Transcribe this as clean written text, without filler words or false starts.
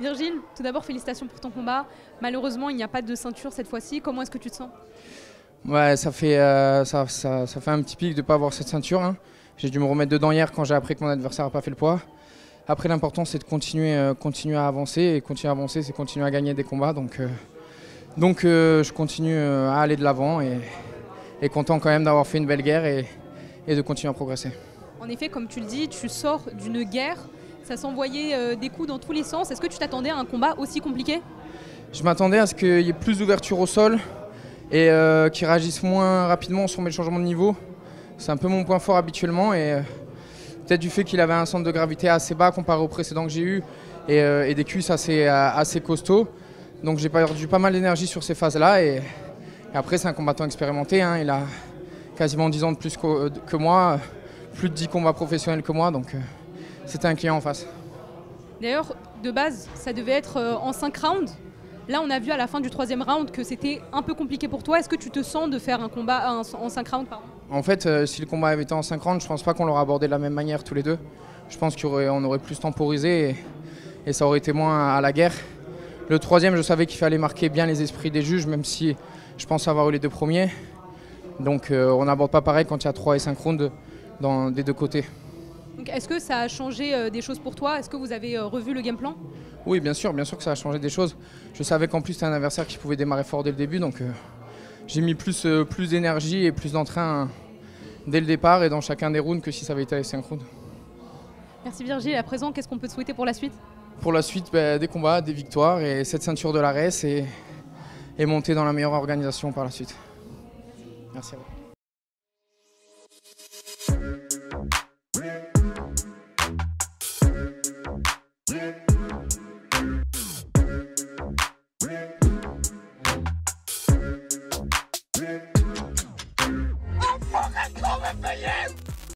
Virgile, tout d'abord, félicitations pour ton combat. Malheureusement, il n'y a pas de ceinture cette fois-ci. Comment est-ce que tu te sens? Ouais, ça fait un petit pic de ne pas avoir cette ceinture, hein. J'ai dû me remettre dedans hier quand j'ai appris que mon adversaire n'a pas fait le poids. Après, l'important, c'est de continuer à avancer. Et continuer à avancer, c'est continuer à gagner des combats. Donc je continue à aller de l'avant et content quand même d'avoir fait une belle guerre et de continuer à progresser. En effet, comme tu le dis, tu sors d'une guerre. Ça s'envoyait des coups dans tous les sens. Est-ce que tu t'attendais à un combat aussi compliqué? Je m'attendais à ce qu'il y ait plus d'ouverture au sol et qu'ils réagissent moins rapidement sur mes changements de niveau. C'est un peu mon point fort habituellement et peut-être du fait qu'il avait un centre de gravité assez bas comparé au précédent que j'ai eu et des cuisses assez costauds. Donc j'ai perdu pas mal d'énergie sur ces phases-là et après c'est un combattant expérimenté, hein. Il a quasiment 10 ans de plus que moi, plus de 10 combats professionnels que moi, donc c'était un client en face. D'ailleurs, de base, ça devait être en 5 rounds. Là, on a vu à la fin du 3e round que c'était un peu compliqué pour toi. Est-ce que tu te sens de faire un combat en 5 rounds, pardon? En fait, si le combat avait été en 5 rounds, je pense pas qu'on l'aurait abordé de la même manière tous les deux. Je pense qu'on aurait plus temporisé et ça aurait été moins à la guerre. Le 3e, je savais qu'il fallait marquer bien les esprits des juges, même si je pense avoir eu les 2 premiers. Donc on n'aborde pas pareil quand il y a 3 et 5 rounds des 2 côtés. Est-ce que ça a changé des choses pour toi? Est-ce que vous avez revu le game plan? Oui, bien sûr que ça a changé des choses. Je savais qu'en plus c'était un adversaire qui pouvait démarrer fort dès le début, donc j'ai mis plus d'énergie et plus d'entrain dès le départ et dans chacun des rounds que si ça avait été les 5 rounds. Merci Virgile. À présent, qu'est-ce qu'on peut te souhaiter pour la suite? Pour la suite, des combats, des victoires et cette ceinture de l'ARES et monter dans la meilleure organisation par la suite. Merci à vous. I'm fucking coming for you!